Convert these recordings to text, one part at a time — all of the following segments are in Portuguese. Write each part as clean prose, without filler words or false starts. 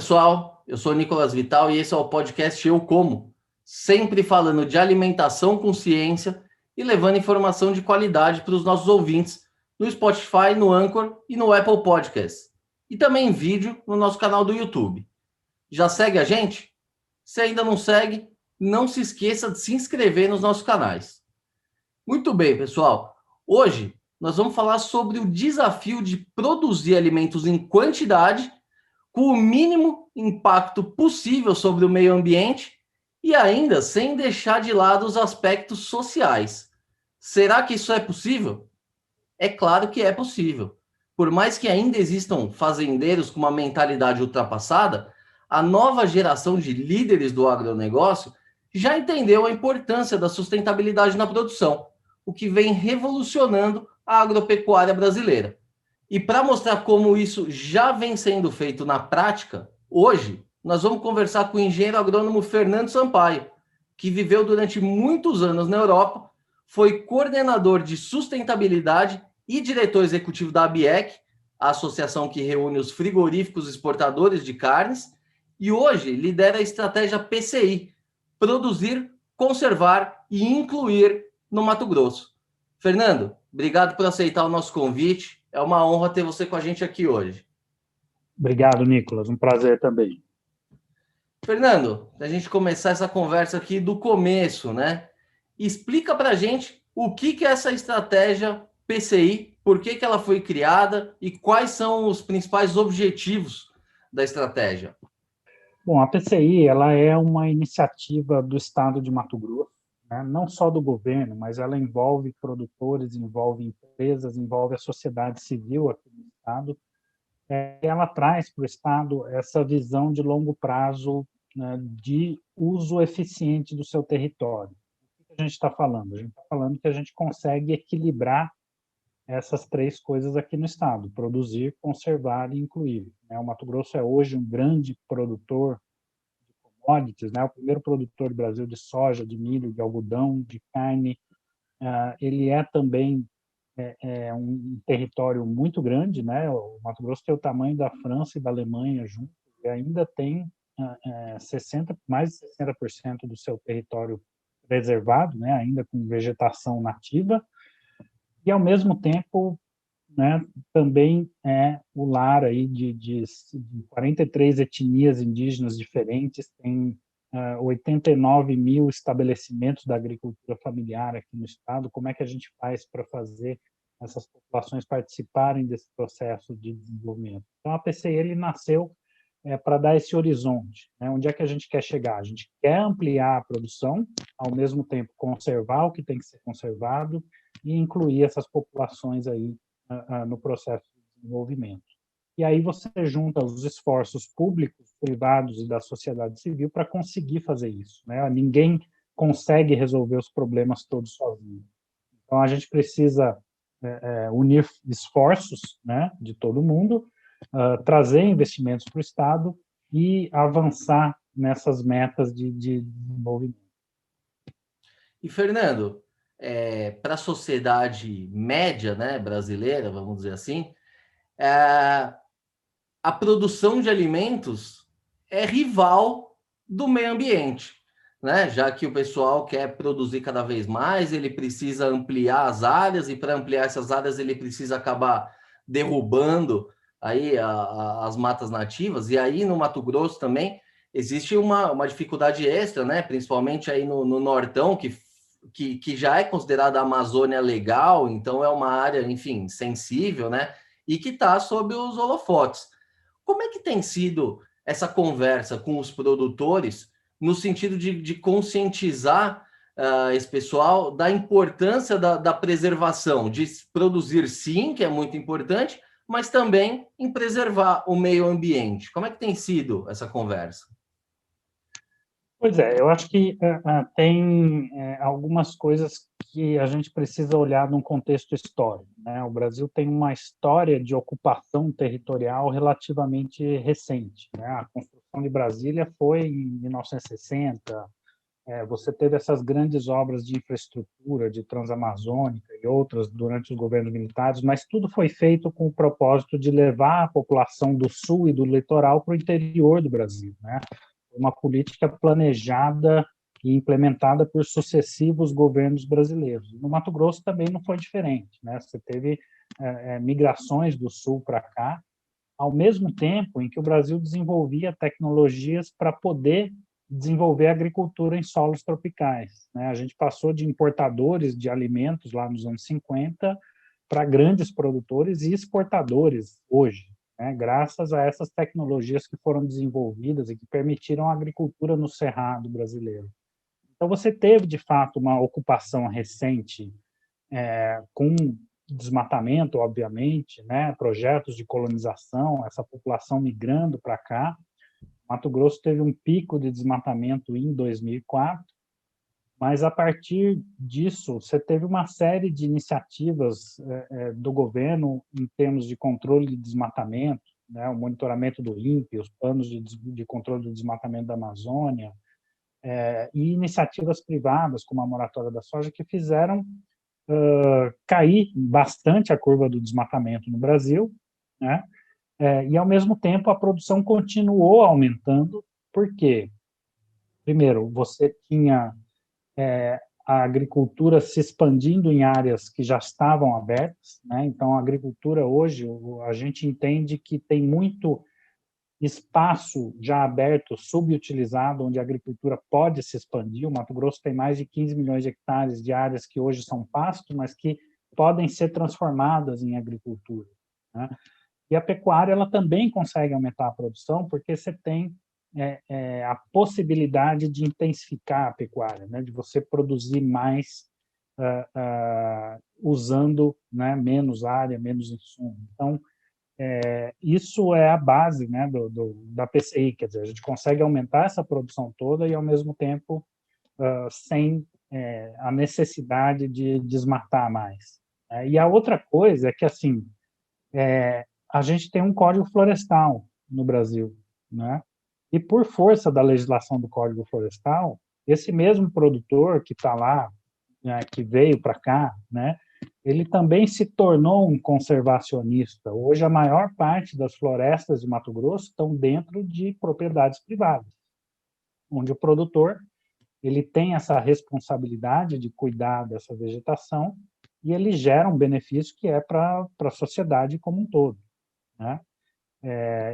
pessoal, eu sou o Nicolas Vital e esse é o podcast Eu Como, sempre falando de alimentação com ciência e levando informação de qualidade para os nossos ouvintes no Spotify, no Anchor e no Apple Podcasts. E também em vídeo no nosso canal do YouTube. Já segue a gente? Se ainda não segue, não se esqueça de se inscrever nos nossos canais. Muito bem, pessoal. Hoje nós vamos falar sobre o desafio de produzir alimentos em quantidade com o mínimo impacto possível sobre o meio ambiente e ainda sem deixar de lado os aspectos sociais. Será que isso é possível? É claro que é possível. Por mais que ainda existam fazendeiros com uma mentalidade ultrapassada, a nova geração de líderes do agronegócio já entendeu a importância da sustentabilidade na produção, o que vem revolucionando a agropecuária brasileira. E para mostrar como isso já vem sendo feito na prática, hoje nós vamos conversar com o engenheiro agrônomo Fernando Sampaio, que viveu durante muitos anos na Europa, foi coordenador de sustentabilidade e diretor executivo da ABIEC, a associação que reúne os frigoríficos exportadores de carnes, e hoje lidera a estratégia PCI, produzir, conservar e incluir no Mato Grosso. Fernando, obrigado por aceitar o nosso convite. É uma honra ter você com a gente aqui hoje. Obrigado, Nicolas. Um prazer também. Fernando, a gente começar essa conversa aqui do começo, né? Explica para a gente o que é essa estratégia PCI, por que ela foi criada e quais são os principais objetivos da estratégia. Bom, a PCI ela é uma iniciativa do Estado de Mato Grosso, né? Não só do governo, mas ela envolve produtores, envolve empresas, envolve a sociedade civil aqui no Estado. Ela traz para o Estado essa visão de longo prazo, né, de uso eficiente do seu território. O que a gente está falando? A gente está falando que a gente consegue equilibrar essas três coisas aqui no estado: produzir, conservar e incluir. O Mato Grosso é hoje um grande produtor de commodities, o primeiro produtor do Brasil de soja, de milho, de algodão, de carne. Ele é também um território muito grande, O Mato Grosso tem o tamanho da França e da Alemanha juntos e ainda tem mais de 60% do seu território preservado, ainda com vegetação nativa. E, ao mesmo tempo, também é o lar aí de 43 etnias indígenas diferentes, tem 89 mil estabelecimentos da agricultura familiar aqui no estado. Como é que a gente faz para fazer essas populações participarem desse processo de desenvolvimento? Então, a PCI ele nasceu para dar esse horizonte. Onde é que a gente quer chegar? A gente quer ampliar a produção, ao mesmo tempo conservar o que tem que ser conservado e incluir essas populações aí no processo de desenvolvimento. E aí você junta os esforços públicos, privados e da sociedade civil para conseguir fazer isso. Ninguém consegue resolver os problemas todos sozinho. Então, a gente precisa unir esforços, de todo mundo, trazer investimentos para o Estado e avançar nessas metas de desenvolvimento. E, Fernando, para a sociedade média, brasileira, vamos dizer assim, a produção de alimentos é rival do meio ambiente, Já que o pessoal quer produzir cada vez mais, ele precisa ampliar as áreas e para ampliar essas áreas ele precisa acabar derrubando aí as matas nativas. E aí no Mato Grosso também existe uma dificuldade extra, Principalmente aí no Nortão, que já é considerada a Amazônia legal, então é uma área, enfim, sensível, E que está sob os holofotes. Como é que tem sido essa conversa com os produtores no sentido de conscientizar esse pessoal da importância da preservação, de produzir sim, que é muito importante, mas também em preservar o meio ambiente? Como é que tem sido essa conversa? Pois é, eu acho que tem algumas coisas que a gente precisa olhar num contexto histórico. O Brasil tem uma história de ocupação territorial relativamente recente. A construção de Brasília foi em 1960, Você teve essas grandes obras de infraestrutura, de Transamazônica e outras durante os governos militares, mas tudo foi feito com o propósito de levar a população do sul e do litoral para o interior do Brasil, né? Uma política planejada e implementada por sucessivos governos brasileiros. No Mato Grosso também não foi diferente, né? Você teve migrações do sul para cá, ao mesmo tempo em que o Brasil desenvolvia tecnologias para poder desenvolver agricultura em solos tropicais, né? A gente passou de importadores de alimentos lá nos anos 50 para grandes produtores e exportadores hoje, né? Graças a essas tecnologias que foram desenvolvidas e que permitiram a agricultura no cerrado brasileiro. Então, você teve, de fato, uma ocupação recente com desmatamento, obviamente, né? Projetos de colonização, essa população migrando para cá. Mato Grosso teve um pico de desmatamento em 2004, mas a partir disso você teve uma série de iniciativas do governo em termos de controle de desmatamento, né? O monitoramento do INPE, os planos de controle do desmatamento da Amazônia, e iniciativas privadas, como a moratória da soja, que fizeram cair bastante a curva do desmatamento no Brasil, né? E, ao mesmo tempo, a produção continuou aumentando, porque, primeiro, você tinha a agricultura se expandindo em áreas que já estavam abertas, né? Então, a agricultura hoje, a gente entende que tem muito espaço já aberto, subutilizado, onde a agricultura pode se expandir. O Mato Grosso tem mais de 15 milhões de hectares de áreas que hoje são pasto, mas que podem ser transformadas em agricultura, né? E a pecuária ela também consegue aumentar a produção, porque você tem a possibilidade de intensificar a pecuária, né? De você produzir mais usando, né, menos área, menos insumo. Então, isso é a base, né, da PCI, quer dizer, a gente consegue aumentar essa produção toda e, ao mesmo tempo, sem a necessidade de desmatar mais. E a outra coisa é que, assim, a gente tem um código florestal no Brasil, né? E por força da legislação do Código Florestal, esse mesmo produtor que está lá, né, que veio para cá, né, ele também se tornou um conservacionista. Hoje, a maior parte das florestas de Mato Grosso estão dentro de propriedades privadas, onde o produtor ele tem essa responsabilidade de cuidar dessa vegetação e ele gera um benefício que é para a sociedade como um todo, né?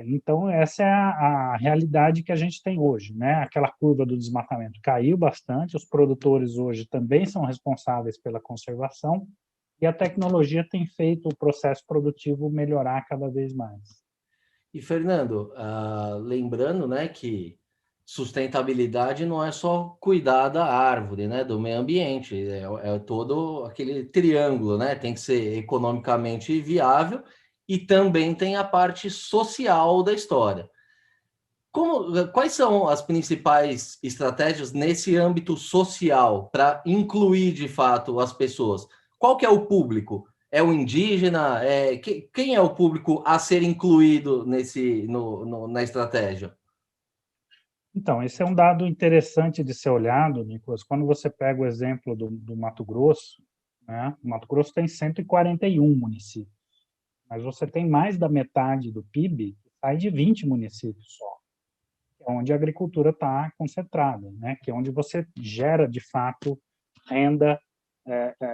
Então, essa é a realidade que a gente tem hoje, né? Aquela curva do desmatamento caiu bastante, os produtores hoje também são responsáveis pela conservação e a tecnologia tem feito o processo produtivo melhorar cada vez mais. E, Fernando, lembrando, né, que sustentabilidade não é só cuidar da árvore, né, do meio ambiente, é todo aquele triângulo, né? Tem que ser economicamente viável e também tem a parte social da história. Quais são as principais estratégias nesse âmbito social para incluir de fato as pessoas? Qual que é o público? É o indígena? Quem é o público a ser incluído na estratégia? Então, esse é um dado interessante de ser olhado, Nicolas. Quando você pega o exemplo do Mato Grosso, né? O Mato Grosso tem 141 municípios, mas você tem mais da metade do PIB que sai de 20 municípios só, onde a agricultura está concentrada, né? Que é onde você gera, de fato, renda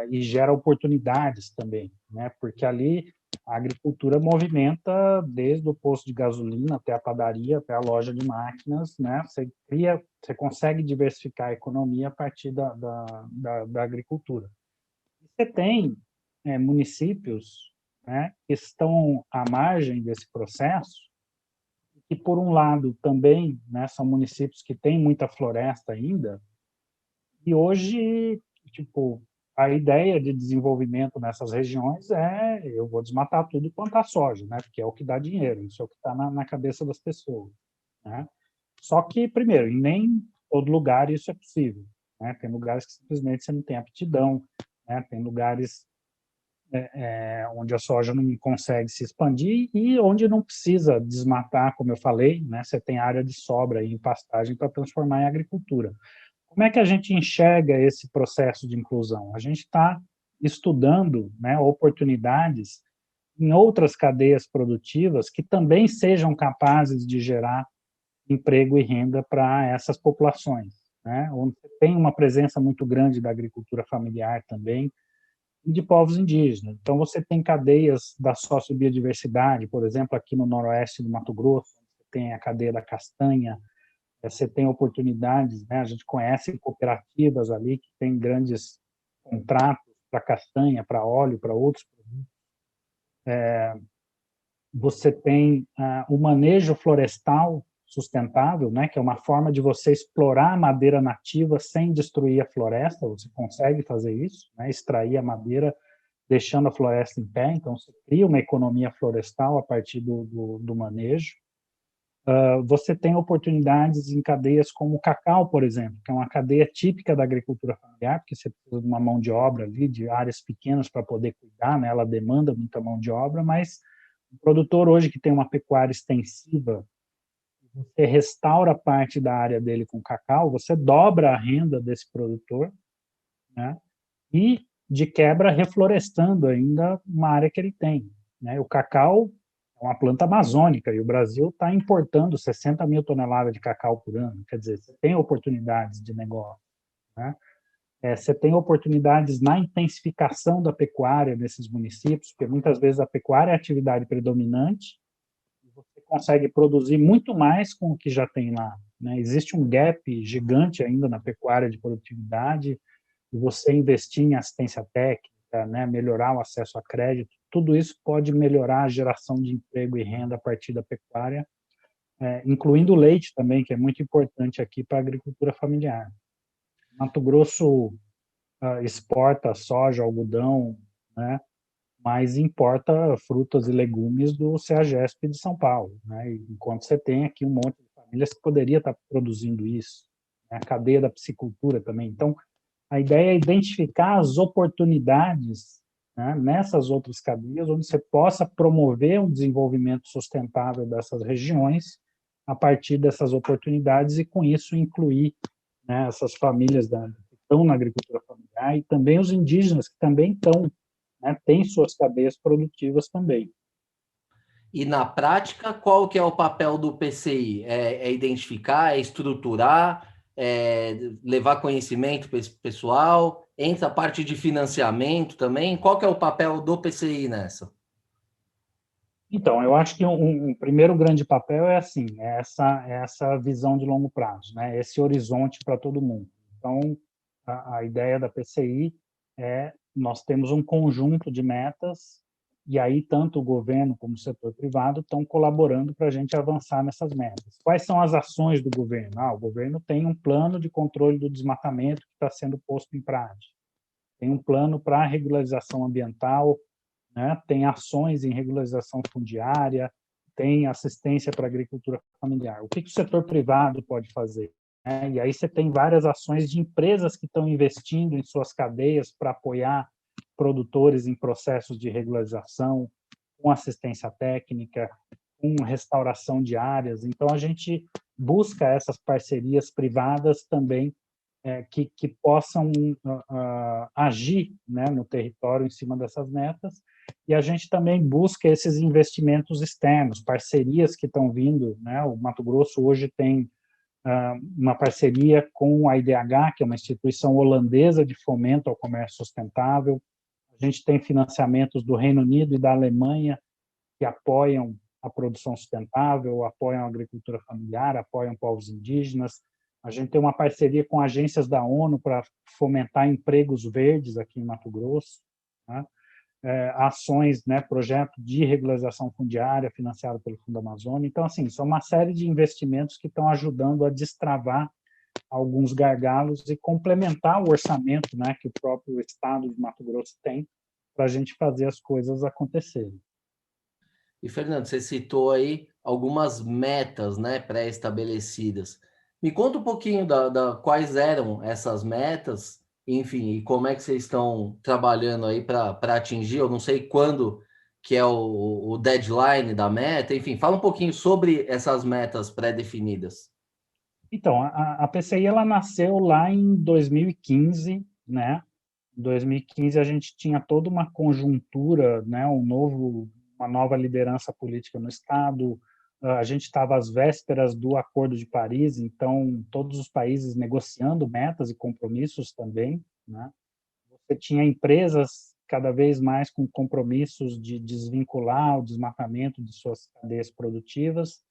e gera oportunidades também, né? Porque ali a agricultura movimenta desde o posto de gasolina até a padaria, até a loja de máquinas, né? Você consegue diversificar a economia a partir da agricultura. Você tem municípios, né, que estão à margem desse processo, que, por um lado, também, né, são municípios que têm muita floresta ainda, e hoje, tipo, a ideia de desenvolvimento nessas regiões eu vou desmatar tudo e plantar soja, né, porque é o que dá dinheiro, isso é o que está na cabeça das pessoas, né? Só que, primeiro, em nem todo lugar isso é possível, né? Tem lugares que simplesmente você não tem aptidão, né? Tem lugares onde a soja não consegue se expandir e onde não precisa desmatar, como eu falei, né? Você tem área de sobra aí em pastagem para transformar em agricultura. Como é que a gente enxerga esse processo de inclusão? A gente está estudando, né, oportunidades em outras cadeias produtivas que também sejam capazes de gerar emprego e renda para essas populações, né? Onde tem uma presença muito grande da agricultura familiar também e de povos indígenas. Então, você tem cadeias da sociobiodiversidade, por exemplo, aqui no noroeste do Mato Grosso, você tem a cadeia da castanha, você tem oportunidades, né? A gente conhece cooperativas ali que têm grandes contratos para castanha, para óleo, para outros produtos. Você tem o manejo florestal sustentável, né, que é uma forma de você explorar a madeira nativa sem destruir a floresta. Você consegue fazer isso, né, extrair a madeira deixando a floresta em pé. Então, você cria uma economia florestal a partir do manejo. Você tem oportunidades em cadeias como o cacau, por exemplo, que é uma cadeia típica da agricultura familiar, porque você precisa de uma mão de obra ali, de áreas pequenas para poder cuidar, né? Ela demanda muita mão de obra, mas o produtor hoje que tem uma pecuária extensiva, você restaura parte da área dele com cacau, você dobra a renda desse produtor, né? E, de quebra, reflorestando ainda uma área que ele tem, né? O cacau é uma planta amazônica e o Brasil está importando 60 mil toneladas de cacau por ano. Quer dizer, você tem oportunidades de negócio, né? Você tem oportunidades na intensificação da pecuária nesses municípios, porque muitas vezes a pecuária é a atividade predominante e você consegue produzir muito mais com o que já tem lá, né? Existe um gap gigante ainda na pecuária de produtividade e você investir em assistência técnica, né, melhorar o acesso a crédito, tudo isso pode melhorar a geração de emprego e renda a partir da pecuária, incluindo o leite também, que é muito importante aqui para a agricultura familiar. Mato Grosso exporta soja, algodão, né, mas importa frutas e legumes do CEAGESP de São Paulo, né, enquanto você tem aqui um monte de famílias que poderia estar produzindo isso, né, a cadeia da piscicultura também. Então, a ideia é identificar as oportunidades, né, nessas outras cadeias, onde você possa promover um desenvolvimento sustentável dessas regiões a partir dessas oportunidades e, com isso, incluir, né, essas famílias que estão na agricultura familiar e também os indígenas que também estão, né, têm suas cadeias produtivas também. E na prática, qual que é o papel do PCI? É identificar, é estruturar, é levar conhecimento para esse pessoal? Entra a parte de financiamento também? Qual que é o papel do PCI nessa? Então, eu acho que um primeiro grande papel é assim, essa visão de longo prazo, né? Esse horizonte para todo mundo. Então, a ideia da PCI é nós temos um conjunto de metas e aí tanto o governo como o setor privado estão colaborando para a gente avançar nessas metas. Quais são as ações do governo? O governo tem um plano de controle do desmatamento que está sendo posto em prática. Tem um plano para a regularização ambiental, né? Tem ações em regularização fundiária, tem assistência para a agricultura familiar. O que o setor privado pode fazer? E aí você tem várias ações de empresas que estão investindo em suas cadeias para apoiar produtores em processos de regularização, com assistência técnica, com restauração de áreas. Então, a gente busca essas parcerias privadas também que possam agir, né, no território em cima dessas metas, e a gente também busca esses investimentos externos, parcerias que estão vindo, né? O Mato Grosso hoje tem uma parceria com a IDH, que é uma instituição holandesa de fomento ao comércio sustentável. A gente tem financiamentos do Reino Unido e da Alemanha que apoiam a produção sustentável, apoiam a agricultura familiar, apoiam povos indígenas. A gente tem uma parceria com agências da ONU para fomentar empregos verdes aqui em Mato Grosso, né? Ações, né, projeto de regularização fundiária financiado pelo Fundo Amazônia. Então, assim, são uma série de investimentos que estão ajudando a destravar alguns gargalos e complementar o orçamento, né, que o próprio Estado de Mato Grosso tem para a gente fazer as coisas acontecerem. E, Fernando, você citou aí algumas metas, né, pré-estabelecidas. Me conta um pouquinho quais eram essas metas, enfim, e como é que vocês estão trabalhando aí para atingir. Eu não sei quando que é o deadline da meta, enfim, fala um pouquinho sobre essas metas pré-definidas. Então, a PCI ela nasceu lá em 2015, né? Em 2015 a gente tinha toda uma conjuntura, né? Uma nova liderança política no Estado. A gente estava às vésperas do Acordo de Paris, então todos os países negociando metas e compromissos também, né? Você tinha empresas cada vez mais com compromissos de desvincular o desmatamento de suas cadeias produtivas.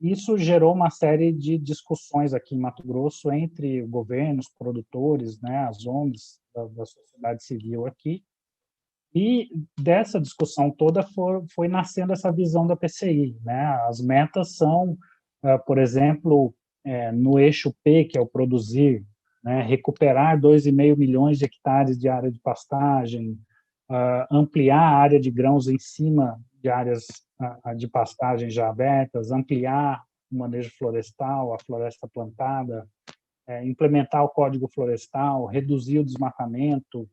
Isso gerou uma série de discussões aqui em Mato Grosso entre o governo, os produtores, né, as ONGs da sociedade civil aqui. E dessa discussão toda foi nascendo essa visão da PCI, né? As metas são, por exemplo, no eixo P, que é o produzir, né, recuperar 2,5 milhões de hectares de área de pastagem, ampliar a área de grãos em cima de áreas de pastagem já abertas, ampliar o manejo florestal, a floresta plantada, implementar o Código Florestal, reduzir o desmatamento,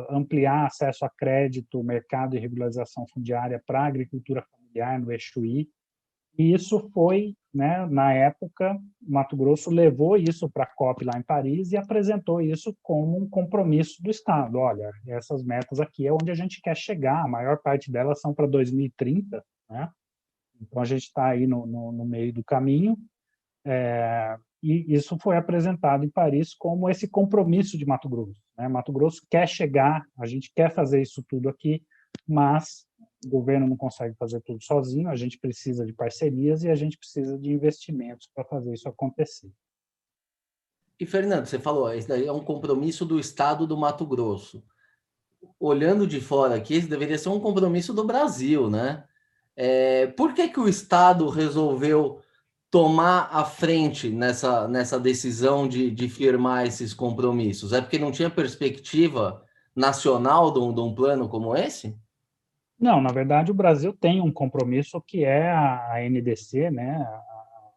ampliar acesso a crédito, mercado e regularização fundiária para a agricultura familiar no eixo I. E isso foi, né, na época, Mato Grosso levou isso para a COP lá em Paris e apresentou isso como um compromisso do Estado. Olha, essas metas aqui é onde a gente quer chegar, a maior parte delas são para 2030, né? Então a gente está aí no meio do caminho. E isso foi apresentado em Paris como esse compromisso de Mato Grosso, né? Mato Grosso quer chegar, a gente quer fazer isso tudo aqui, mas o governo não consegue fazer tudo sozinho, a gente precisa de parcerias e a gente precisa de investimentos para fazer isso acontecer. E, Fernando, você falou, esse daí é um compromisso do Estado do Mato Grosso. Olhando de fora aqui, esse deveria ser um compromisso do Brasil, né? Por que o Estado resolveu tomar a frente nessa decisão de firmar esses compromissos? É porque não tinha perspectiva nacional de um plano como esse? Não, na verdade, o Brasil tem um compromisso que é a NDC, né?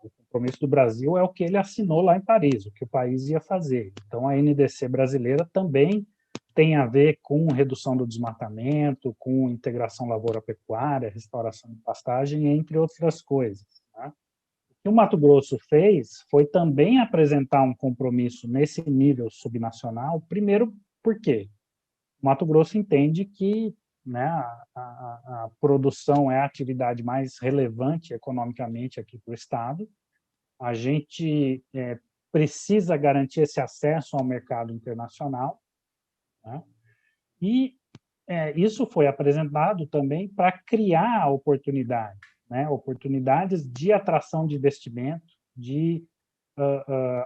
O compromisso do Brasil é o que ele assinou lá em Paris, o que o país ia fazer. Então, a NDC brasileira também tem a ver com redução do desmatamento, com integração lavoura-pecuária, restauração de pastagem, entre outras coisas, né? O que o Mato Grosso fez foi também apresentar um compromisso nesse nível subnacional, primeiro, por quê? O Mato Grosso entende que, né, a produção é a atividade mais relevante economicamente aqui para o Estado. A gente precisa garantir esse acesso ao mercado internacional, né? E isso foi apresentado também para criar oportunidades, né? Oportunidades de atração de investimento, de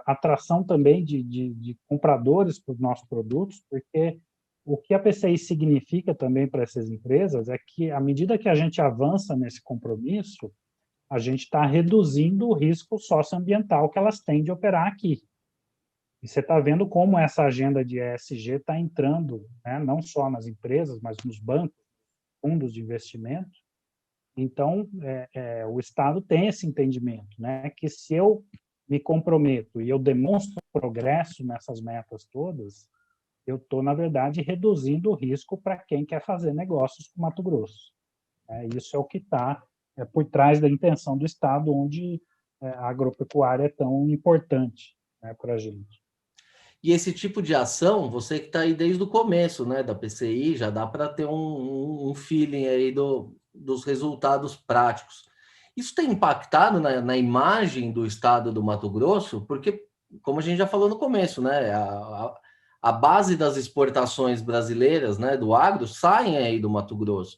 atração também de compradores para os nossos produtos, porque o que a PCI significa também para essas empresas é que, à medida que a gente avança nesse compromisso, a gente está reduzindo o risco socioambiental que elas têm de operar aqui. E você está vendo como essa agenda de ESG está entrando, né, não só nas empresas, mas nos bancos, fundos de investimento. Então, o Estado tem esse entendimento, né, que se eu me comprometo e eu demonstro progresso nessas metas todas, eu estou, na verdade, reduzindo o risco para quem quer fazer negócios com Mato Grosso. Isso é o que está por trás da intenção do Estado, onde a agropecuária é tão importante, né, para a gente. E esse tipo de ação, você que está aí desde o começo, né, da PCI, já dá para ter um feeling aí dos resultados práticos. Isso tem impactado na imagem do estado do Mato Grosso? Porque, como a gente já falou no começo, né, a base das exportações brasileiras, né, do agro, saem aí do Mato Grosso.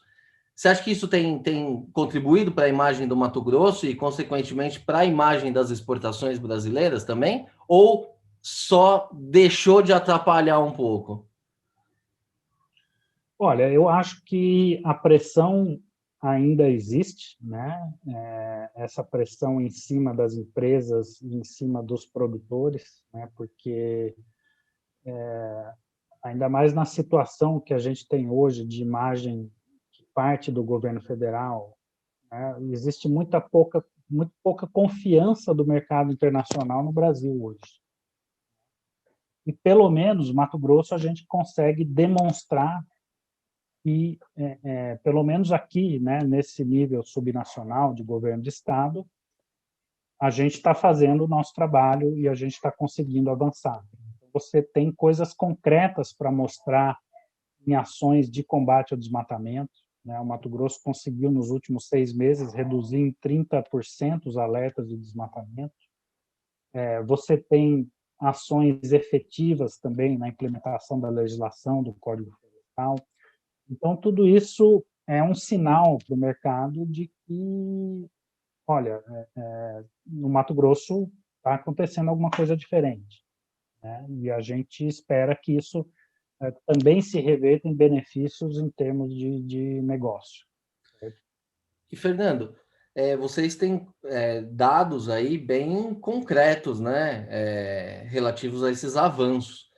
Você acha que isso tem contribuído para a imagem do Mato Grosso e, consequentemente, para a imagem das exportações brasileiras também? Ou só deixou de atrapalhar um pouco? Olha, eu acho que a pressão ainda existe, né? Essa pressão em cima das empresas, em cima dos produtores, né? Porque ainda mais na situação que a gente tem hoje de imagem que parte do governo federal, né? Existe muito pouca confiança do mercado internacional no Brasil hoje. E pelo menos Mato Grosso a gente consegue demonstrar que, pelo menos aqui, né, nesse nível subnacional de governo de estado, a gente está fazendo o nosso trabalho e a gente está conseguindo avançar. Você tem coisas concretas para mostrar em ações de combate ao desmatamento, né? O Mato Grosso conseguiu, nos últimos 6 meses, reduzir em 30% os alertas de desmatamento. Você tem ações efetivas também na implementação da legislação do Código Florestal. Então, tudo isso é um sinal para o mercado de que, olha, no Mato Grosso está acontecendo alguma coisa diferente, né? E a gente espera que isso também se reverta em benefícios em termos de negócio. E, Fernando, vocês têm dados aí bem concretos, né, relativos a esses avanços.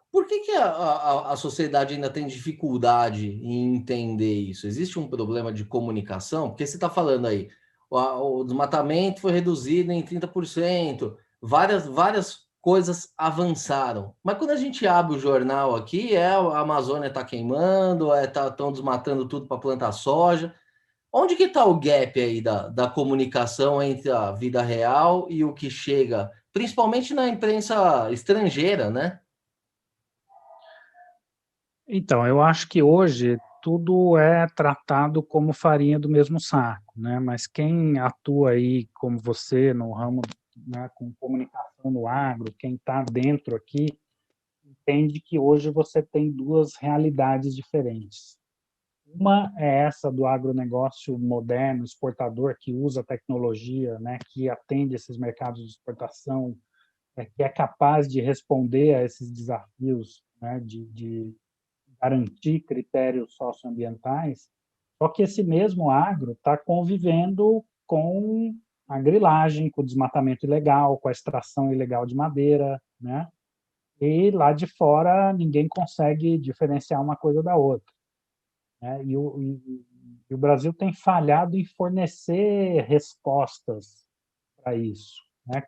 Por que a sociedade ainda tem dificuldade em entender isso? Existe um problema de comunicação? Porque você está falando aí, o desmatamento foi reduzido em 30%, várias coisas avançaram. Mas quando a gente abre o jornal aqui, a Amazônia está queimando, estão desmatando tudo para plantar soja. Onde que está o gap aí da comunicação entre a vida real e o que chega, principalmente na imprensa estrangeira, né? Então, eu acho que hoje tudo é tratado como farinha do mesmo saco, né? Mas quem atua aí, como você, no ramo, né, com comunicação no agro, quem está dentro aqui, entende que hoje você tem duas realidades diferentes. Uma é essa do agronegócio moderno, exportador, que usa tecnologia, né, que atende esses mercados de exportação, que é capaz de responder a esses desafios, né, de garantir critérios socioambientais. Só que esse mesmo agro está convivendo com a grilagem, com o desmatamento ilegal, com a extração ilegal de madeira, né? E lá de fora ninguém consegue diferenciar uma coisa da outra, né? E o Brasil tem falhado em fornecer respostas para isso, né?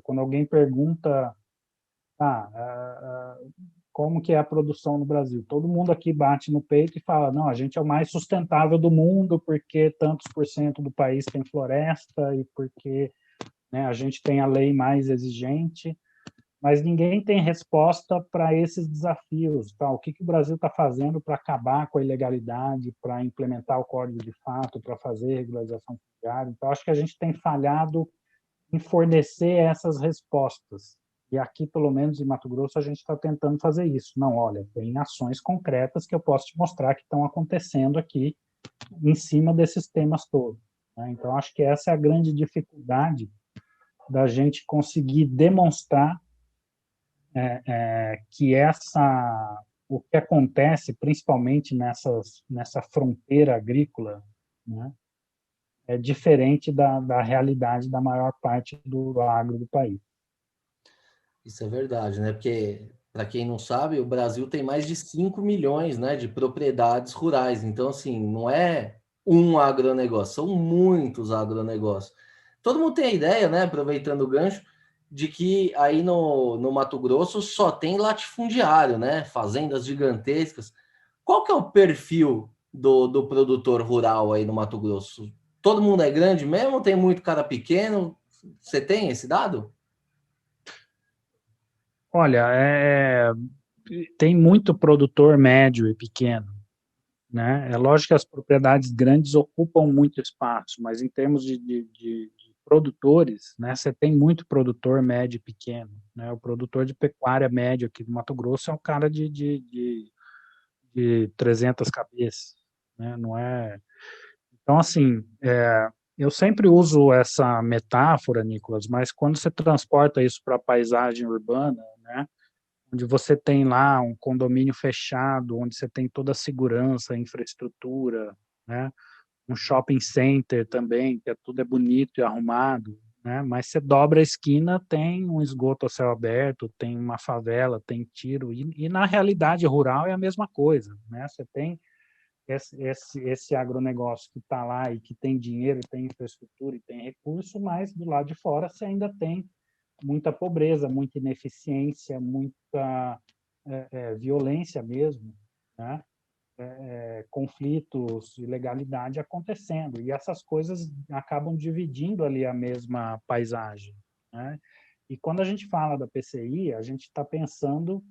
Quando alguém pergunta, como que é a produção no Brasil? Todo mundo aqui bate no peito e fala, não, a gente é o mais sustentável do mundo porque tantos por cento do país tem floresta e porque, né, a gente tem a lei mais exigente, mas ninguém tem resposta para esses desafios. Tá? O que o Brasil está fazendo para acabar com a ilegalidade, para implementar o Código de Fato, para fazer regularização fundiária? Então, acho que a gente tem falhado em fornecer essas respostas. E aqui, pelo menos em Mato Grosso, a gente está tentando fazer isso. Não, olha, tem ações concretas que eu posso te mostrar que estão acontecendo aqui em cima desses temas todos, né? Então, acho que essa é a grande dificuldade da gente conseguir demonstrar que o que acontece, principalmente nessa fronteira agrícola, né, é diferente da realidade da maior parte do agro do país. Isso é verdade, né? Porque, para quem não sabe, o Brasil tem mais de 5 milhões, né, de propriedades rurais. Então, assim, não é um agronegócio, são muitos agronegócios. Todo mundo tem a ideia, né, aproveitando o gancho, de que aí no Mato Grosso só tem latifundiário, né? Fazendas gigantescas. Qual que é o perfil do produtor rural aí no Mato Grosso? Todo mundo é grande mesmo? Tem muito cara pequeno? Você tem esse dado? Olha, tem muito produtor médio e pequeno, né? É lógico que as propriedades grandes ocupam muito espaço, mas em termos de produtores, né, você tem muito produtor médio e pequeno, né? O produtor de pecuária médio aqui do Mato Grosso é um cara de 300 cabeças, né? Não é. Então, assim, eu sempre uso essa metáfora, Nicolas, mas quando você transporta isso para a paisagem urbana, né, onde você tem lá um condomínio fechado, onde você tem toda a segurança, a infraestrutura, né, um shopping center também, que tudo é bonito e arrumado, né, mas você dobra a esquina, tem um esgoto a céu aberto, tem uma favela, tem tiro, e na realidade rural é a mesma coisa, né, você tem esse agronegócio que está lá e que tem dinheiro, tem infraestrutura e tem recurso, mas do lado de fora você ainda tem muita pobreza, muita ineficiência, muita violência mesmo, né? conflitos, ilegalidade acontecendo. E essas coisas acabam dividindo ali a mesma paisagem, né? E quando a gente fala da PCI, a gente está pensando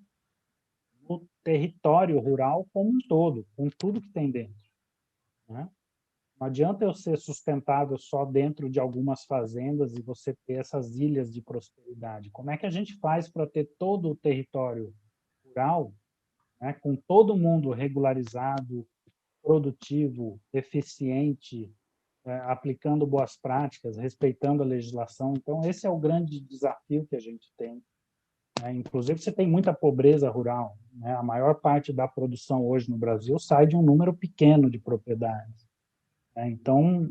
no território rural como um todo, com tudo que tem dentro, né? Não adianta eu ser sustentável só dentro de algumas fazendas e você ter essas ilhas de prosperidade. Como é que a gente faz para ter todo o território rural, né, com todo mundo regularizado, produtivo, eficiente, aplicando boas práticas, respeitando a legislação? Então, esse é o grande desafio que a gente tem, né? Inclusive, você tem muita pobreza rural, né? A maior parte da produção hoje no Brasil sai de um número pequeno de propriedades. Então,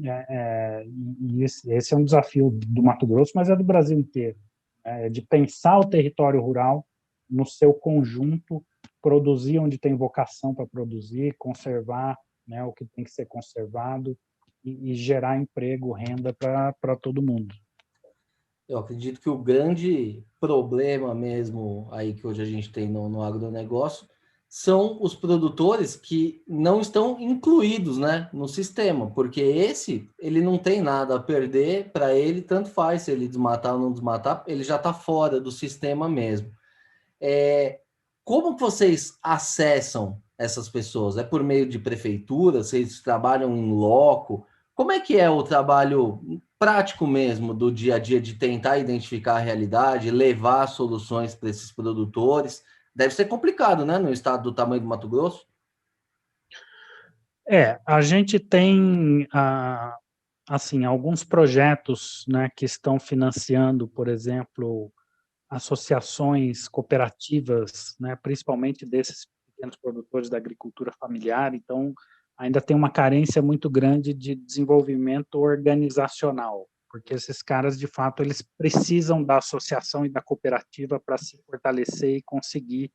esse é um desafio do Mato Grosso, mas é do Brasil inteiro, de pensar o território rural no seu conjunto, produzir onde tem vocação para produzir, conservar, né, o que tem que ser conservado e gerar emprego, renda para todo mundo. Eu acredito que o grande problema mesmo aí que hoje a gente tem no agronegócio são os produtores que não estão incluídos, né, no sistema, porque ele não tem nada a perder, para ele tanto faz se ele desmatar ou não desmatar, ele já está fora do sistema mesmo. Como vocês acessam essas pessoas? É por meio de prefeitura? Vocês trabalham em loco? Como é que é o trabalho prático mesmo do dia a dia de tentar identificar a realidade, levar soluções para esses produtores? Deve ser complicado, né, no estado do tamanho do Mato Grosso? A gente tem assim alguns projetos, né, que estão financiando, por exemplo, associações cooperativas, né, principalmente desses pequenos produtores da agricultura familiar. Então, ainda tem uma carência muito grande de desenvolvimento organizacional, porque esses caras, de fato, eles precisam da associação e da cooperativa para se fortalecer e conseguir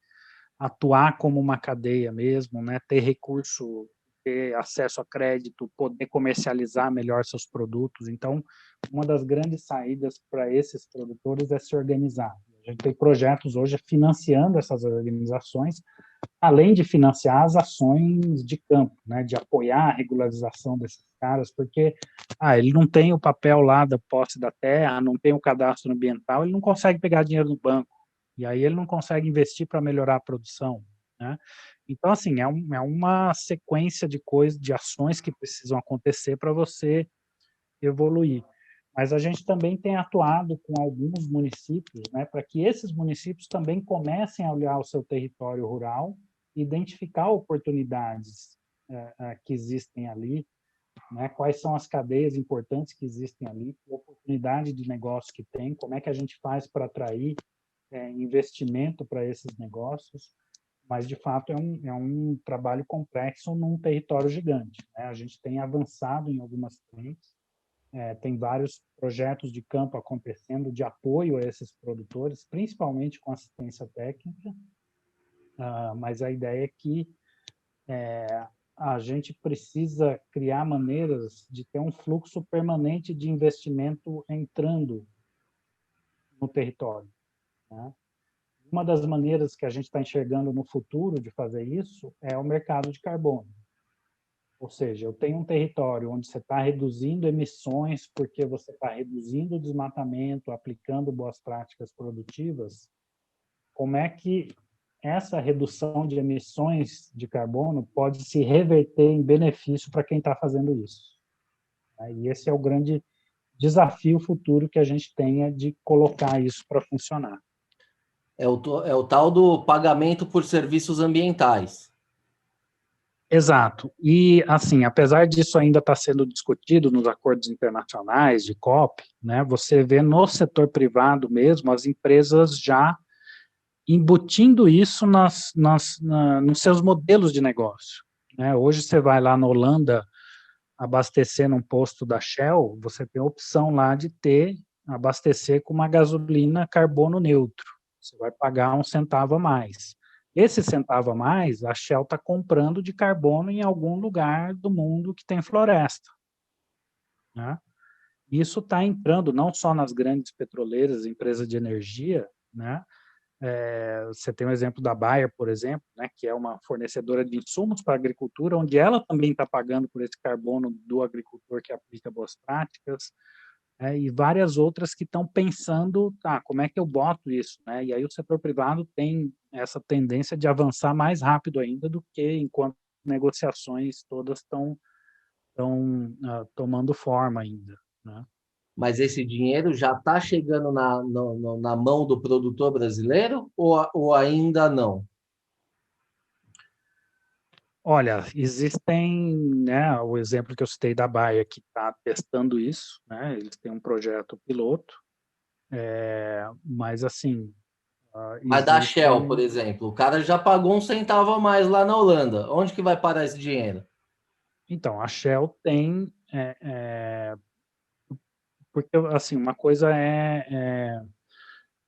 atuar como uma cadeia mesmo, né, ter recurso, ter acesso a crédito, poder comercializar melhor seus produtos. Então, uma das grandes saídas para esses produtores é se organizar. A gente tem projetos hoje financiando essas organizações, além de financiar as ações de campo, né, de apoiar a regularização desses caras, porque ele não tem o papel lá da posse da terra, não tem o cadastro ambiental, ele não consegue pegar dinheiro no banco, e aí ele não consegue investir para melhorar a produção, né? Então, assim, é uma sequência de coisas, de ações que precisam acontecer para você evoluir. Mas a gente também tem atuado com alguns municípios, né, para que esses municípios também comecem a olhar o seu território rural, identificar oportunidades que existem ali, né, quais são as cadeias importantes que existem ali, que oportunidade de negócio que tem, como é que a gente faz para atrair investimento para esses negócios. Mas, de fato, é um trabalho complexo num território gigante, né? A gente tem avançado em algumas frentes, tem vários projetos de campo acontecendo de apoio a esses produtores, principalmente com assistência técnica, mas a ideia é que a gente precisa criar maneiras de ter um fluxo permanente de investimento entrando no território, né? Uma das maneiras que a gente está enxergando no futuro de fazer isso é o mercado de carbono. Ou seja, eu tenho um território onde você está reduzindo emissões porque você está reduzindo o desmatamento, aplicando boas práticas produtivas. Como é que essa redução de emissões de carbono pode se reverter em benefício para quem está fazendo isso? E esse é o grande desafio futuro que a gente tenha de colocar isso para funcionar. É o tal do pagamento por serviços ambientais. Exato. E, assim, apesar disso ainda estar sendo discutido nos acordos internacionais de COP, né, você vê no setor privado mesmo as empresas já embutindo isso nos seus modelos de negócio, né? Hoje você vai lá na Holanda abastecer num posto da Shell, você tem a opção lá de abastecer com uma gasolina carbono neutro. Você vai pagar 1 centavo a mais. Esse centavo a mais, a Shell está comprando de carbono em algum lugar do mundo que tem floresta, né? Isso está entrando não só nas grandes petroleiras, empresas de energia, né, Você tem o exemplo da Bayer, por exemplo, né, que é uma fornecedora de insumos para a agricultura, onde ela também está pagando por esse carbono do agricultor que aplica boas práticas, e várias outras que estão pensando, como é que eu boto isso? Né? E aí o setor privado tem essa tendência de avançar mais rápido ainda do que enquanto negociações todas estão tomando forma ainda. Né? Mas esse dinheiro já está chegando na mão do produtor brasileiro ou ainda não? Olha, existem, né, o exemplo que eu citei da Baia, que está testando isso, né, eles têm um projeto piloto, mas assim, Mas da Shell, por existem... exemplo, o cara já pagou um centavo a mais lá na Holanda. Onde que vai parar esse dinheiro? Então, a Shell tem, porque assim, uma coisa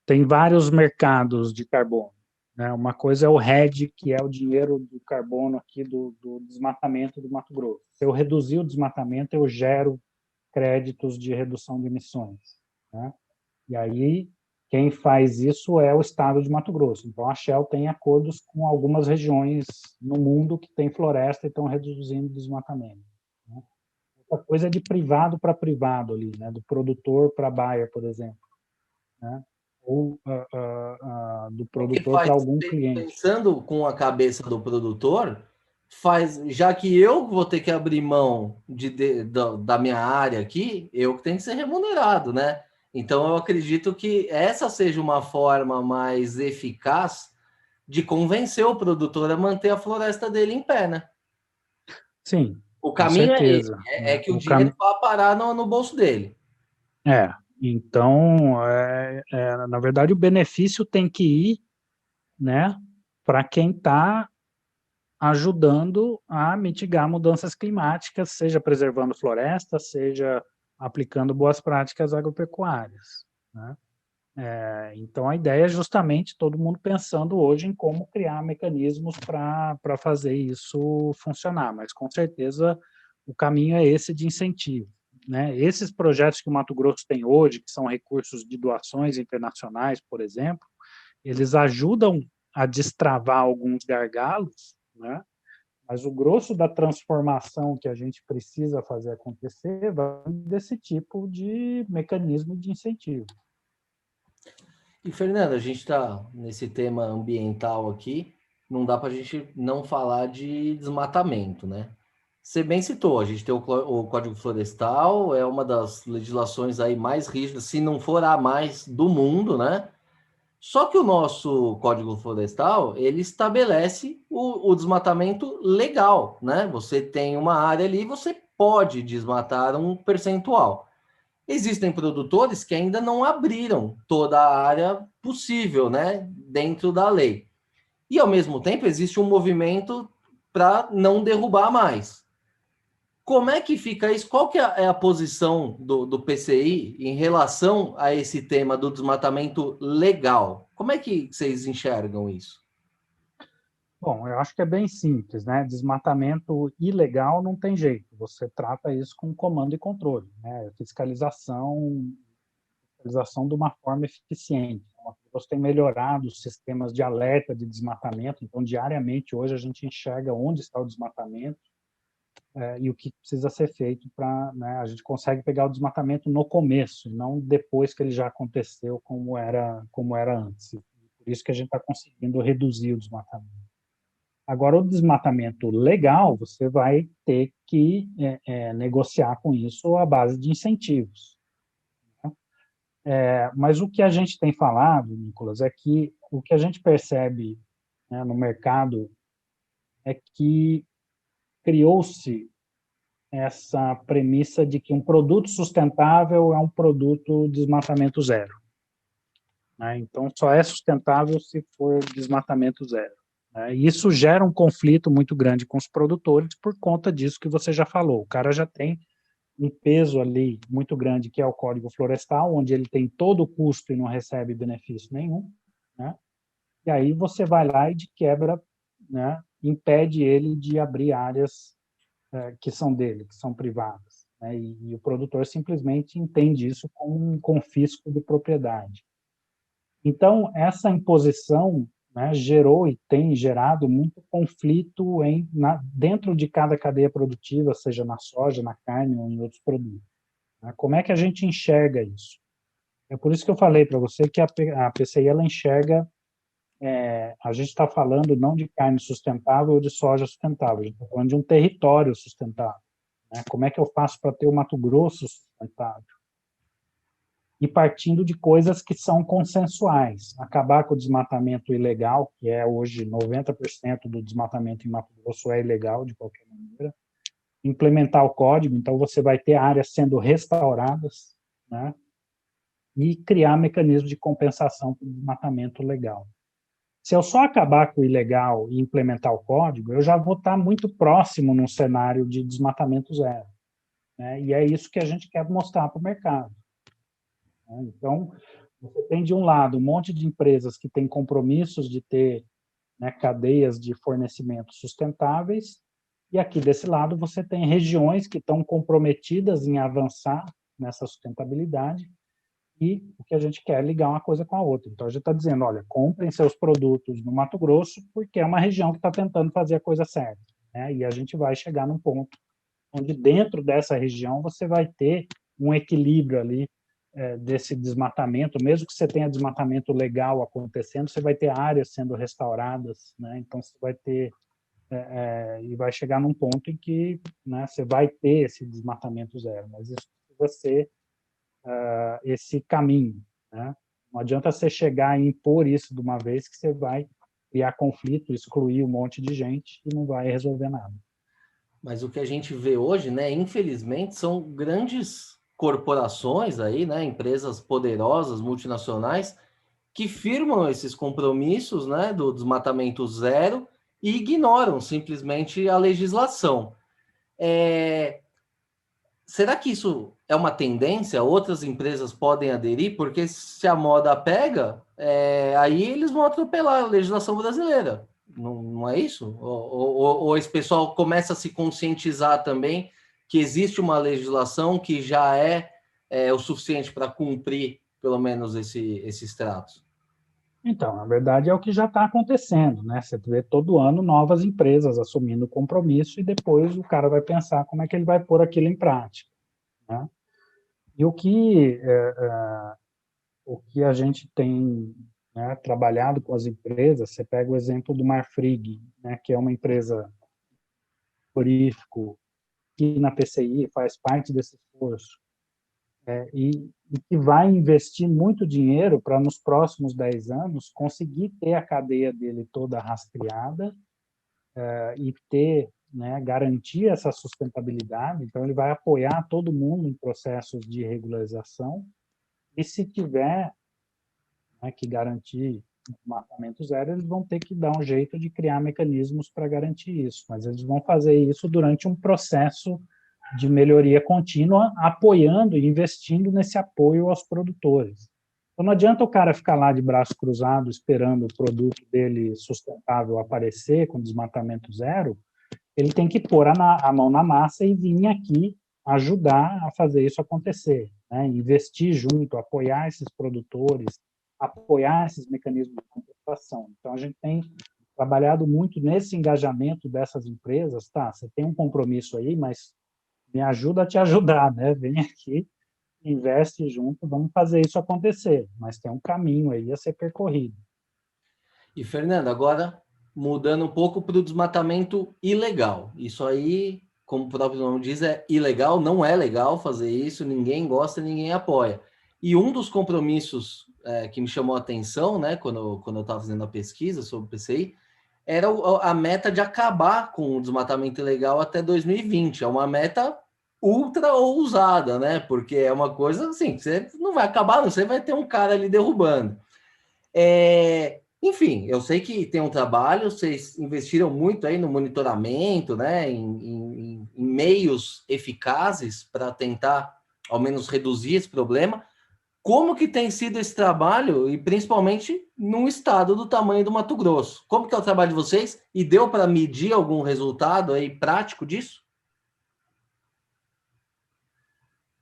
tem vários mercados de carbono, né, uma coisa é o RED, que é o dinheiro do carbono aqui do desmatamento do Mato Grosso. Se eu reduzir o desmatamento, eu gero créditos de redução de emissões, né? E aí, quem faz isso é o estado de Mato Grosso. Então, a Shell tem acordos com algumas regiões no mundo que têm floresta e estão reduzindo o desmatamento. Né? Outra coisa é de privado para privado ali, né? Do produtor para buyer, por exemplo. Né? Ou do Porque produtor para algum cliente. pensando com a cabeça do produtor, já que eu vou ter que abrir mão da minha área aqui, eu que tenho que ser remunerado, né? Então eu acredito que essa seja uma forma mais eficaz de convencer o produtor a manter a floresta dele em pé, né? Sim, O com caminho é esse, certeza. é Né? que o dinheiro vá parar no bolso dele. É, então, na verdade, o benefício tem que ir, né, para quem está ajudando a mitigar mudanças climáticas, seja preservando florestas, seja aplicando boas práticas agropecuárias. Né? Então, a ideia é justamente todo mundo pensando hoje em como criar mecanismos para fazer isso funcionar, mas com certeza o caminho é esse de incentivo. Né? Esses projetos que o Mato Grosso tem hoje, que são recursos de doações internacionais, por exemplo, eles ajudam a destravar alguns gargalos, né? Mas o grosso da transformação que a gente precisa fazer acontecer vai desse tipo de mecanismo de incentivo. E, Fernando, a gente está nesse tema ambiental aqui, não dá para a gente não falar de desmatamento, né? Você bem citou, a gente tem o Código Florestal, é uma das legislações aí mais rígidas, se não for a mais do mundo, né? Só que o nosso Código Florestal, ele estabelece o desmatamento legal, né? Você tem uma área ali, você pode desmatar um percentual. Existem produtores que ainda não abriram toda a área possível, né, dentro da lei. E, ao mesmo tempo, existe um movimento para não derrubar mais. Como é que fica isso? Qual que é a posição do PCI em relação a esse tema do desmatamento legal? Como é que vocês enxergam isso? Bom, eu acho que é bem simples, né? Desmatamento ilegal não tem jeito. Você trata isso com comando e controle, né? Fiscalização de uma forma eficiente. Você tem melhorado os sistemas de alerta de desmatamento. Então, diariamente hoje a gente enxerga onde está o desmatamento e o que precisa ser feito para, né, a gente consegue pegar o desmatamento no começo, não depois que ele já aconteceu como era antes. Por isso que a gente está conseguindo reduzir o desmatamento. Agora, o desmatamento legal, você vai ter que negociar com isso à base de incentivos. Né? Mas o que a gente tem falado, Nicolas, é que o que a gente percebe, né, no mercado é que criou-se essa premissa de que um produto sustentável é um produto desmatamento zero. Né? Então, só é sustentável se for desmatamento zero. Né? E isso gera um conflito muito grande com os produtores por conta disso que você já falou. O cara já tem um peso ali muito grande, que é o Código Florestal, onde ele tem todo o custo e não recebe benefício nenhum. Né? E aí você vai lá e, de quebra, né, impede ele de abrir áreas que são dele, que são privadas. Né? E o produtor simplesmente entende isso como um confisco de propriedade. Então, essa imposição, né, gerou e tem gerado muito conflito dentro de cada cadeia produtiva, seja na soja, na carne ou em outros produtos. Né? Como é que a gente enxerga isso? É por isso que eu falei para você que a PCI ela enxerga, a gente está falando não de carne sustentável ou de soja sustentável, a gente está falando de um território sustentável. Né? Como é que eu faço para ter o Mato Grosso sustentável? E partindo de coisas que são consensuais. Acabar com o desmatamento ilegal, que é hoje 90% do desmatamento em Mato Grosso é ilegal, de qualquer maneira. Implementar o código, então você vai ter áreas sendo restauradas, né? E criar mecanismos de compensação para o desmatamento legal. Se eu só acabar com o ilegal e implementar o código, eu já vou estar muito próximo num cenário de desmatamento zero. Né? E é isso que a gente quer mostrar para o mercado. Então, você tem, de um lado, um monte de empresas que têm compromissos de ter, né, cadeias de fornecimento sustentáveis, e aqui desse lado você tem regiões que estão comprometidas em avançar nessa sustentabilidade, e o que a gente quer é ligar uma coisa com a outra. Então, a gente está dizendo, olha, comprem seus produtos no Mato Grosso, porque é uma região que está tentando fazer a coisa certa. Né? E a gente vai chegar num ponto onde dentro dessa região você vai ter um equilíbrio ali desse desmatamento, mesmo que você tenha desmatamento legal acontecendo, você vai ter áreas sendo restauradas, né? Então você vai ter e vai chegar num ponto em que, né, você vai ter esse desmatamento zero, mas isso precisa ser esse caminho, né? Não adianta você chegar e impor isso de uma vez que você vai criar conflito, excluir um monte de gente e não vai resolver nada. Mas o que a gente vê hoje, né, infelizmente, são grandes corporações aí, né, empresas poderosas, multinacionais, que firmam esses compromissos, né, do desmatamento zero e ignoram simplesmente a legislação. Será que isso é uma tendência? Outras empresas podem aderir? Porque se a moda pega, aí eles vão atropelar a legislação brasileira. Não é isso? Ou esse pessoal começa a se conscientizar também que existe uma legislação que já é o suficiente para cumprir, pelo menos, esses tratos? Então, na verdade, é o que já está acontecendo, né? Você vê todo ano novas empresas assumindo compromisso e depois o cara vai pensar como é que ele vai pôr aquilo em prática, né? E o que a gente tem, né, trabalhado com as empresas, você pega o exemplo do Marfrig, né, que é uma empresa frigorífico que na PCI faz parte desse esforço, e que vai investir muito dinheiro para, nos próximos 10 anos, conseguir ter a cadeia dele toda rastreada e ter, né, garantir essa sustentabilidade. Então, ele vai apoiar todo mundo em processos de regularização, e se tiver, né, que garantir o matamento zero, eles vão ter que dar um jeito de criar mecanismos para garantir isso, mas eles vão fazer isso durante um processo de melhoria contínua, apoiando e investindo nesse apoio aos produtores. Então, não adianta o cara ficar lá de braço cruzado esperando o produto dele sustentável aparecer com desmatamento zero. Ele tem que pôr a mão na massa e vir aqui ajudar a fazer isso acontecer, né? Investir junto, apoiar esses produtores, apoiar esses mecanismos de compensação. Então, a gente tem trabalhado muito nesse engajamento dessas empresas. Tá, você tem um compromisso aí, mas me ajuda a te ajudar, né? Vem aqui, investe junto, vamos fazer isso acontecer. Mas tem um caminho aí a ser percorrido. E, Fernando, agora mudando um pouco para o desmatamento ilegal. Isso aí, como o próprio nome diz, é ilegal, não é legal fazer isso, ninguém gosta, ninguém apoia. E um dos compromissos que me chamou a atenção, né, quando eu estava fazendo a pesquisa sobre o PCI, era a meta de acabar com o desmatamento ilegal até 2020. É uma meta ultra ousada, né? Porque é uma coisa assim, você não vai acabar, você vai ter um cara ali derrubando. Enfim, eu sei que tem um trabalho, vocês investiram muito aí no monitoramento, né, em meios eficazes para tentar, ao menos, reduzir esse problema. Como que tem sido esse trabalho, e principalmente num estado do tamanho do Mato Grosso? Como que é o trabalho de vocês? E deu para medir algum resultado aí prático disso?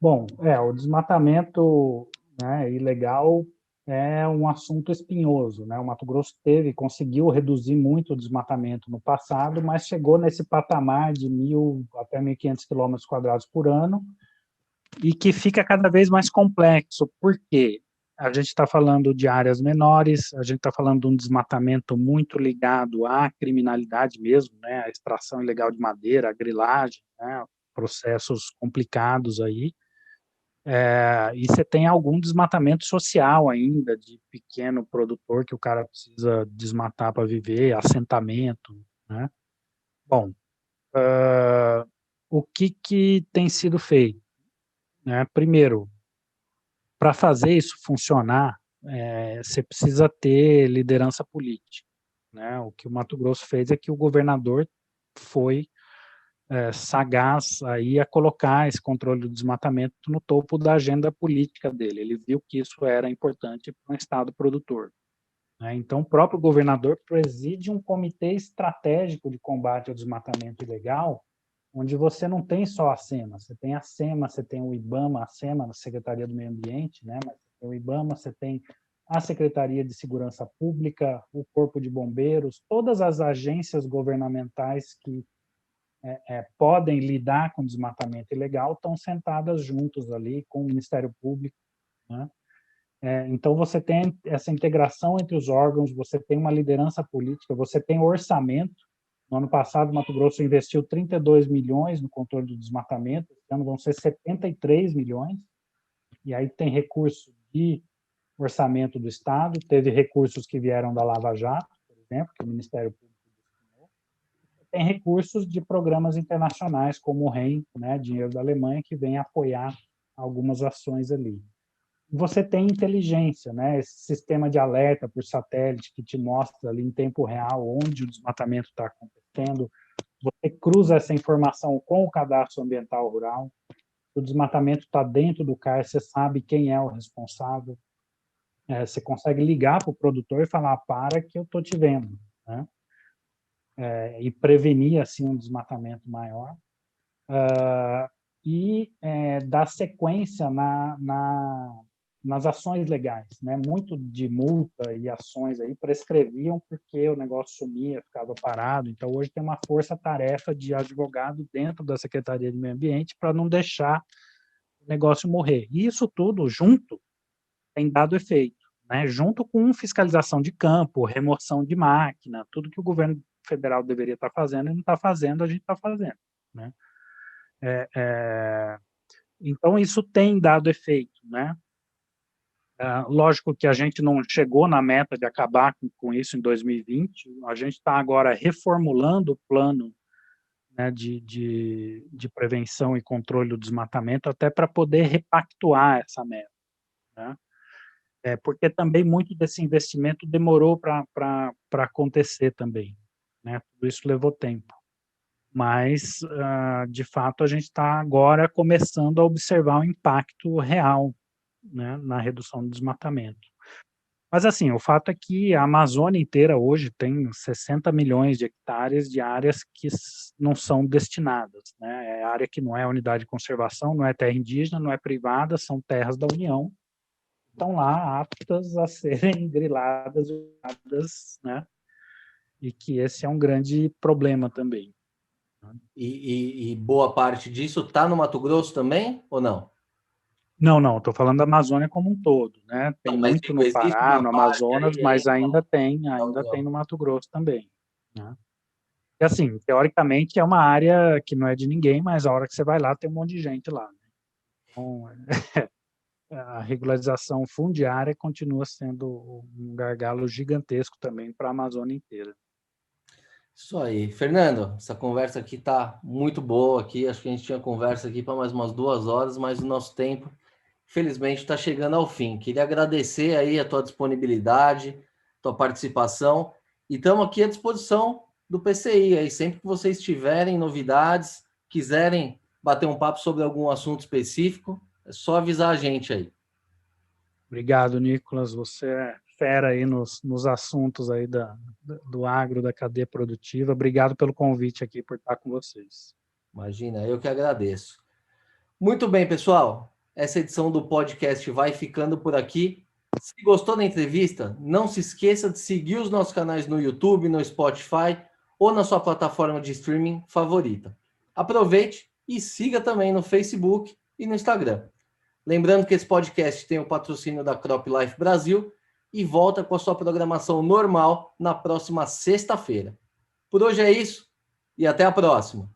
Bom, o desmatamento, né, ilegal é um assunto espinhoso, né? O Mato Grosso conseguiu reduzir muito o desmatamento no passado, mas chegou nesse patamar de 1.000 até 1.500 quilômetros quadrados por ano, e que fica cada vez mais complexo. Por quê? A gente está falando de áreas menores, a gente está falando de um desmatamento muito ligado à criminalidade mesmo, né? A extração ilegal de madeira, a grilagem, né? Processos complicados aí. E você tem algum desmatamento social ainda, de pequeno produtor que o cara precisa desmatar para viver, assentamento, né? Bom, o que tem sido feito, né? Primeiro, para fazer isso funcionar, você precisa ter liderança política, né? O que o Mato Grosso fez é que o governador foi sagaz aí a colocar esse controle do desmatamento no topo da agenda política dele. Ele viu que isso era importante para um estado produtor, né? Então, o próprio governador preside um comitê estratégico de combate ao desmatamento ilegal, onde você não tem só a SEMA, você tem a SEMA, você tem o IBAMA, a SEMA, a Secretaria do Meio Ambiente, né? Mas você tem o IBAMA, você tem a Secretaria de Segurança Pública, o Corpo de Bombeiros, todas as agências governamentais que podem lidar com desmatamento ilegal estão sentadas juntos ali com o Ministério Público, né? Então, você tem essa integração entre os órgãos, você tem uma liderança política, você tem orçamento. No ano passado, o Mato Grosso investiu 32 milhões no controle do desmatamento, esse ano vão ser 73 milhões, e aí tem recurso de orçamento do Estado, teve recursos que vieram da Lava Jato, por exemplo, que o Ministério Público destinou, tem recursos de programas internacionais, como o REN, né, dinheiro da Alemanha, que vem apoiar algumas ações ali. Você tem inteligência, né? Esse sistema de alerta por satélite que te mostra ali em tempo real onde o desmatamento está acontecendo. Você cruza essa informação com o cadastro ambiental rural. O desmatamento está dentro do CAR, você sabe quem é o responsável. Você consegue ligar para o produtor e falar: para que eu estou te vendo, né? E prevenir assim um desmatamento maior. E dar sequência nas ações legais, né? Muito de multa e ações aí prescreviam porque o negócio sumia, ficava parado. Então, hoje tem uma força-tarefa de advogado dentro da Secretaria de Meio Ambiente para não deixar o negócio morrer. E isso tudo junto tem dado efeito, né? Junto com fiscalização de campo, remoção de máquina, tudo que o governo federal deveria estar fazendo e não está fazendo, a gente está fazendo, né? Então, isso tem dado efeito, né? Lógico que a gente não chegou na meta de acabar com isso em 2020, a gente está agora reformulando o plano, né, de prevenção e controle do desmatamento até para poder repactuar essa meta, né? Porque também muito desse investimento demorou para acontecer também, né? Tudo isso levou tempo. Mas, de fato, a gente está agora começando a observar o impacto real, né, na redução do desmatamento. Mas, assim, o fato é que a Amazônia inteira hoje tem 60 milhões de hectares de áreas que não são destinadas, né? É área que não é unidade de conservação, não é terra indígena, não é privada, são terras da União, estão lá aptas a serem griladas, né? E que esse é um grande problema também. E boa parte disso está no Mato Grosso também, ou não? Não, estou falando da Amazônia como um todo, né? Tem Não, mas muito digo, no existe Pará, uma no parte Amazonas, aí mas ainda da ainda tem União. no Mato Grosso também, né? E assim, teoricamente é uma área que não é de ninguém, mas a hora que você vai lá tem um monte de gente lá, né? Então, a regularização fundiária continua sendo um gargalo gigantesco também para a Amazônia inteira. Isso aí. Fernando, essa conversa aqui tá muito boa aqui. Acho que a gente tinha conversa aqui para mais umas 2 horas, mas o nosso tempo, infelizmente, está chegando ao fim. Queria agradecer aí a tua disponibilidade, tua participação, e estamos aqui à disposição do PCI. Aí, sempre que vocês tiverem novidades, quiserem bater um papo sobre algum assunto específico, é só avisar a gente aí. Obrigado, Nicolas. Você é fera aí nos assuntos aí do agro, da cadeia produtiva. Obrigado pelo convite aqui, por estar com vocês. Imagina, eu que agradeço. Muito bem, pessoal. Essa edição do podcast vai ficando por aqui. Se gostou da entrevista, não se esqueça de seguir os nossos canais no YouTube, no Spotify ou na sua plataforma de streaming favorita. Aproveite e siga também no Facebook e no Instagram. Lembrando que esse podcast tem o patrocínio da Crop Life Brasil e volta com a sua programação normal na próxima sexta-feira. Por hoje é isso e até a próxima.